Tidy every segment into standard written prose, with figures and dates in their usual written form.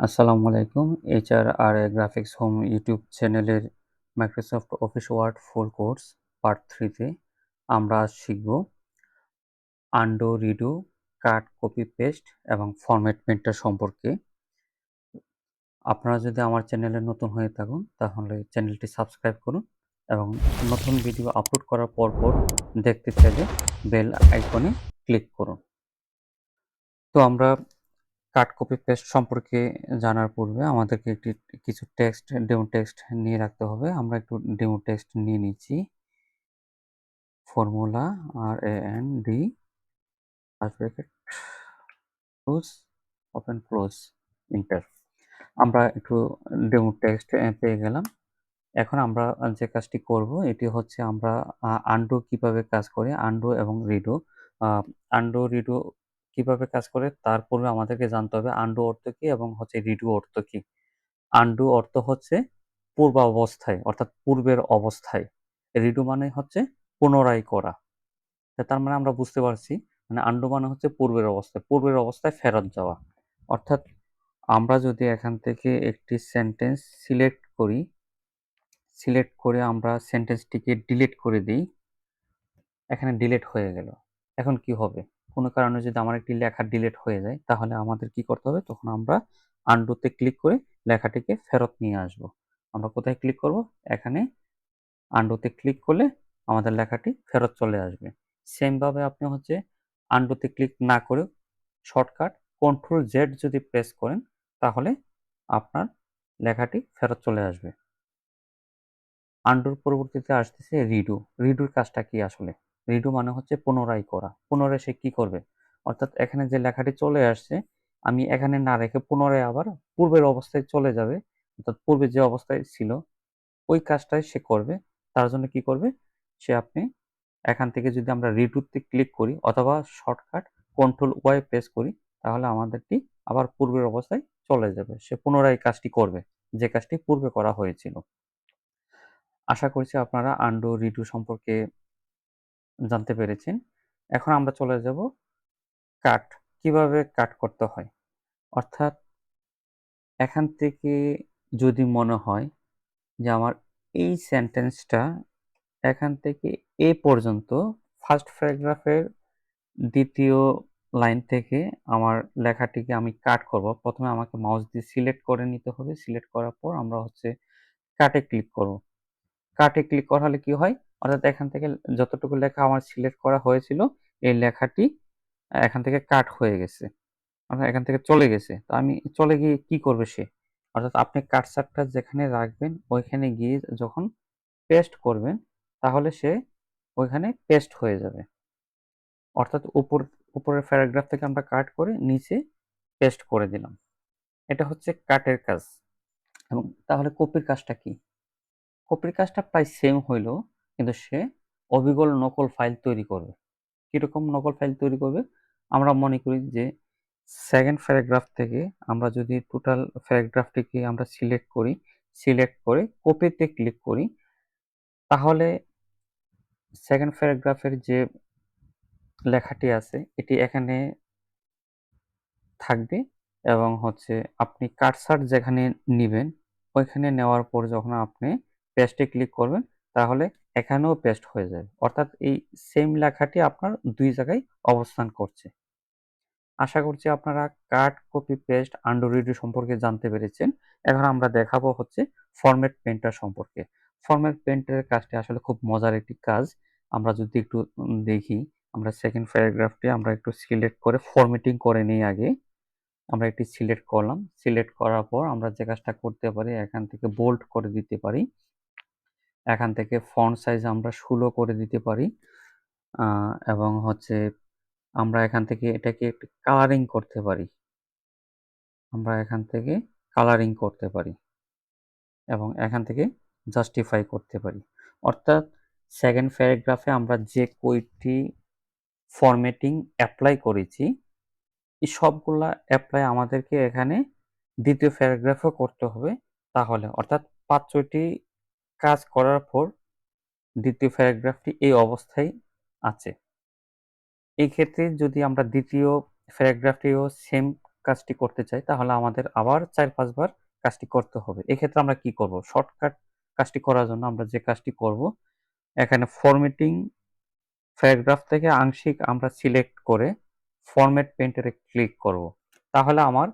আসসালামু আলাইকুম। HRRA graphics home YouTube চ্যানেলের Microsoft Office Word full course part 3 তে আমরা আজ শিখব undo, redo, cut, copy, paste এবং ফরম্যাট পেইন্টার সম্পর্কে। আপনারা যদি আমার চ্যানেলে নতুন হয়ে থাকুন তাহলে চ্যানেলটি সাবস্ক্রাইব করুন এবং নতুন ভিডিও আপলোড করার পর দেখতে চাইলে বেল আইকনে ক্লিক করুন। তো আমরা কাট, কপি, পেস্ট সম্পর্কে জানার পূর্বে আমাদেরকে কিছু ডেমো টেক্সট নিয়ে রাখতে হবে। আমরা একটু ডেমো টেক্সট নিয়ে নিচ্ছি। Formula RAND first bracket close, open close, enter. আমরা একটু ডেমো টেক্সট পেয়ে গেলাম। এখন আমরা যে কাজটি করব এটি হচ্ছে আমরা আনডু কিভাবে কাজ করে, আনডু এবং রিডু। আ আনডু, রিডু কিভাবে কাজ করে তার পূর্বে আমাদেরকে জানতে হবে আনডু অর্থ কি এবং হচ্ছে রিডু অর্থ কি। আনডু অর্থ হচ্ছে পূর্বাবস্থায় অর্থাৎ পূর্বের অবস্থায়। রিডু মানে হচ্ছে পুনরায় করা। তার মানে আমরা বুঝতে পারছি মানে আনডু মানে হচ্ছে পূর্বের অবস্থায় ফেরত যাওয়া। অর্থাৎ আমরা যদি এখান থেকে একটি সেন্টেন্স সিলেক্ট করে আমরা সেন্টেন্সটিকে ডিলিট করে দেই, এখানে ডিলিট হয়ে গেল। এখন কি হবে? কোনো কারণে যদি আমার একটি লেখা ডিলিট হয়ে যায় তাহলে আমাদের কি করতে হবে? তখন আমরা আনডুতে ক্লিক করে লেখাটিকে ফেরত নিয়ে আসব। আমরা কোথায় ক্লিক করব? এখানে আনডুতে ক্লিক করলে আমাদের লেখাটি ফেরত চলে আসবে। সেম ভাবে আপনি হচ্ছে আনডুতে ক্লিক না করে শর্টকাট কন্ট্রোল জেড যদি প্রেস করেন তাহলে আপনার লেখাটি ফেরত চলে আসবে। আনডুর পরবর্তীতে আসতেছে রিডু। রিডুর কাজটা কি আসলে? রিডু মানে হচ্ছে পুনরায় করা। পুনরায় সে কি করবে? অর্থাৎ এখানে যে লেখাটি চলে আসছে, আমি এখানে না রেখে পুনরায় আবার পূর্বের অবস্থায় চলে যাবে। অর্থাৎ পূর্বে যে অবস্থায় ছিল ওই কাজটাই সে করবে। তার জন্য কি করবে? আপনি এখান থেকে যদি আমরা রিডুতে ক্লিক করি অথবা শর্টকাট কন্ট্রোল ওয়াই প্রেস করি তাহলে আমাদেরটি আবার পূর্বের অবস্থায় চলে যাবে। সে পুনরায় কাজটি করবে, যে কাজটি পূর্বে করা হয়েছিল। আশা করছি আপনারা আনডু, রিডু সম্পর্কে জানতে পেরেছেন। এখন আমরা চলে যাব কাট। কিভাবে কাট করতে হয়? অর্থাৎ এখান থেকে যদি মনে হয় যে আমার এই সেন্টেন্সটা এখান থেকে এ পর্যন্ত ফার্স্ট প্যারাগ্রাফের ২য় লাইন থেকে আমার লেখাটিকে আমি কাট করব। ১ম এ আমাকে মাউস দিয়ে সিলেক্ট করে নিতে হবে। সিলেক্ট করার পর আমরা হচ্ছে কাটে ক্লিক করব। কাটে ক্লিক করা হলে কি হয়? অর্থাৎ এখান থেকে যতটুকু লেখা আমার সিলেক্ট করা হয়েছিল, এই লেখাটি এখান থেকে কাট হয়ে গেছে। অর্থাৎ এখান থেকে চলে গেছে। তো আমি চলে গিয়ে কি করবে সে? অর্থাৎ আপনি কার্সারটা যেখানে রাখবেন ওইখানে গিয়ে যখন পেস্ট করবেন তাহলে সে ওইখানে পেস্ট হয়ে যাবে। অর্থাৎ উপরের প্যারাগ্রাফ থেকে আমরা কাট করে নিচে পেস্ট করে দিলাম। এটা হচ্ছে কাটের কাজ। এবং তাহলে কপির কাজটা কি? কপির কাজটা প্রায় সেম হইলেও কিন্তু সে অবিকল নকল ফাইল তৈরি করবে। কিরকম নকল ফাইল তৈরি করবে? আমরা মনে করি যে 2nd প্যারাগ্রাফ থেকে আমরা যদি টোটাল প্যারাগ্রাফটিকে আমরা সিলেক্ট করে কপিতে ক্লিক করি তাহলে 2nd প্যারাগ্রাফের যে লেখাটি আছে এটি এখানে থাকবে এবং হচ্ছে আপনি কার্সার যেখানে নিবেন ওইখানে নেওয়ার পর যখন আপনি পেস্টে ক্লিক করবেন তাহলে এখানেও পেস্ট হয়ে যাবে। অর্থাৎ এই সেম লেখাটি আপনার ২ জায়গায় অবস্থান করছে। আশা করছি আপনারা কাট, কপি, পেস্ট, আন্ডু, রিডু সম্পর্কে জানতে পেরেছেন। এখন আমরা দেখাবো হচ্ছে ফরম্যাট পেইন্টার সম্পর্কে। ফরম্যাট পেইন্টারের কাজটি আসলে খুব মজার একটি কাজ। আমরা যদি একটু দেখি, আমরা 2nd প্যারাগ্রাফটি আমরা একটু সিলেক্ট করে ফরম্যাটিং করে নেই আগে। আমরা এটি সিলেক্ট করলাম। সিলেক্ট করার পর আমরা যে কাজটা করতে পারি এখান থেকে বোল্ড করে দিতে পারি। এখান থেকে ফন্ট সাইজ আমরা ১৬ করে দিতে পারি। আ এবং হচ্ছে আমরা এখান থেকে এটাকে একটু কালারিং করতে পারি। আমরা এখান থেকে কালারিং করতে পারি এবং এখান থেকে জাস্টিফাই করতে পারি। অর্থাৎ 2nd প্যারাগ্রাফে আমরা যে কয়টি ফরম্যাটিং এপ্লাই করেছি, এই সবগুলা এপ্লাই আমাদেরকে এখানে ২য় প্যারাগ্রাফেও করতে হবে। তাহলে অর্থাৎ ৫-৬ টি কাজ করার পর ২য় প্যারাগ্রাফটি এই অবস্থায় আছে। এই ক্ষেত্রে যদি আমরা ২য় প্যারাগ্রাফটিও সেম কাজটি করতে চাই তাহলে আমাদের আবার ৪-৫ বার কাজটি করতে হবে। এক্ষেত্রে আমরা কি করব? শর্টকাট কাজটি করার জন্য আমরা যে কাজটি করব, এখানে ফরম্যাটিং প্যারাগ্রাফ থেকে আংশিক আমরা সিলেক্ট করে ফরম্যাট পেইন্টারে ক্লিক করব। তাহলে আমার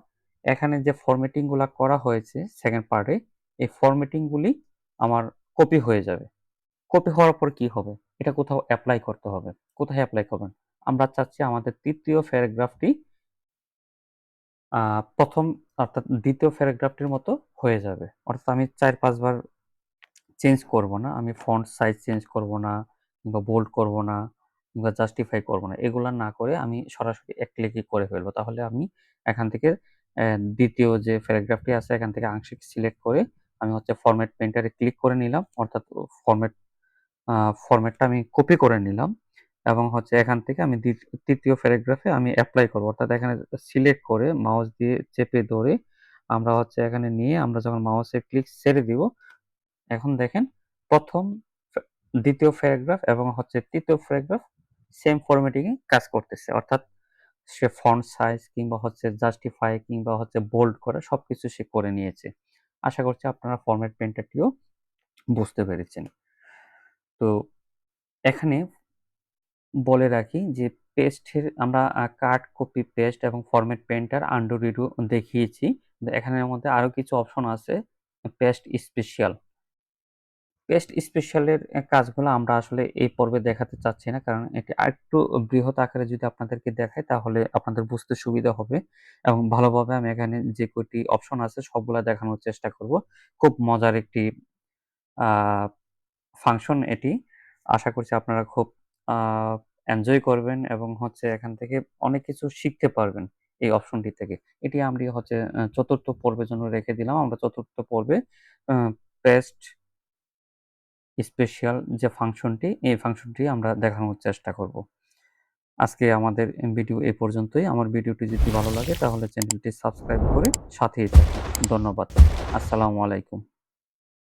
এখানে যে ফরম্যাটিং গুলা করা হয়েছে 2nd পার্টে, এই ফরম্যাটিং গুলি আমার কপি হয়ে যাবে। কপি হওয়ার পর কি হবে? এটা কোথাও এপ্লাই করতে হবে। কোথায় এপ্লাই করবেন? আমরা চাচ্ছি আমাদের ৩য় প্যারাগ্রাফটি ১ম অর্থাৎ ২য় প্যারাগ্রাফটির মতো হয়ে যাবে। অর্থাৎ আমি ৪-৫ বার চেঞ্জ করব না। আমি ফন্ট সাইজ চেঞ্জ করব না কিংবা বোল্ড করব না কিংবা জাস্টিফাই করব না। এগুলা না করে আমি সরাসরি এক ক্লিকে করে ফেলব। তাহলে আমি এখান থেকে ২য় যে প্যারাগ্রাফটি আছে এখান থেকে আংশিক সিলেক্ট করে আমি হচ্ছে ফরম্যাট পেইন্টারে ক্লিক করে নিলাম। অর্থাৎ ফরম্যাট আ ফরম্যাটটা আমি কপি করে নিলাম এবং হচ্ছে এখান থেকে আমি ৩য় প্যারাগ্রাফে আমি এপ্লাই করব। অর্থাৎ এখানে সিলেক্ট করে মাউস দিয়ে চেপে ধরে আমরা হচ্ছে এখানে নিয়ে আমরা যখন মাউসের ক্লিক ছেড়ে দিব, এখন দেখেন ১ম, ২য় প্যারাগ্রাফ এবং হচ্ছে ৩য় প্যারাগ্রাফ সেম ফরম্যাটিং এ কাজ করতেছে। অর্থাৎ সে ফন্ট সাইজ কিংবা হচ্ছে জাস্টিফাই কিংবা হচ্ছে বোল্ড করা সবকিছু সে করে নিয়েছে। আশা করছি আপনারা ফরম্যাট পেইন্টারটিও বুঝতে পেরেছেন। তো এখানে বলে রাখি যে পেস্টের আমরা কাট, কপি, পেস্ট এবং ফরম্যাট পেইন্টার, আনডু, রিডু দেখিয়েছি। এখানের মধ্যে আরো কিছু অপশন আছে পেস্ট স্পেশাল। পেস্ট স্পেশালের কাজগুলো আমরা আসলে এই পর্বে দেখাতে চাচ্ছি না। কারণ এটি আরেকটু বৃহৎ আকারে যদি আপনাদেরকে দেখাই তাহলে আপনাদের বুঝতে সুবিধা হবে এবং ভালোভাবে আমি এখানে যে কয়টি অপশন আছে সবগুলা দেখানোর চেষ্টা করব। খুব মজার একটি আ ফাংশন এটি। আশা করছি আপনারা খুব আ এনজয় করবেন এবং হচ্ছে এখান থেকে অনেক কিছু শিখতে পারবেন এই অপশনটি থেকে। এটি আমি হচ্ছে ৪র্থ পর্বের জন্য রেখে দিলাম। আমরা ৪র্থ পর্বে আ পেস্ট স্পেশাল যে ফাংশনটি, এই ফাংশনটি আমরা দেখানোর চেষ্টা করব। আজকে আমাদের ভিডিও এ পর্যন্তই। আমার ভিডিওটি যদি ভালো লাগে তাহলে চ্যানেলটি সাবস্ক্রাইব করে সাথেই থাকুন। ধন্যবাদ। আসসালামু আলাইকুম।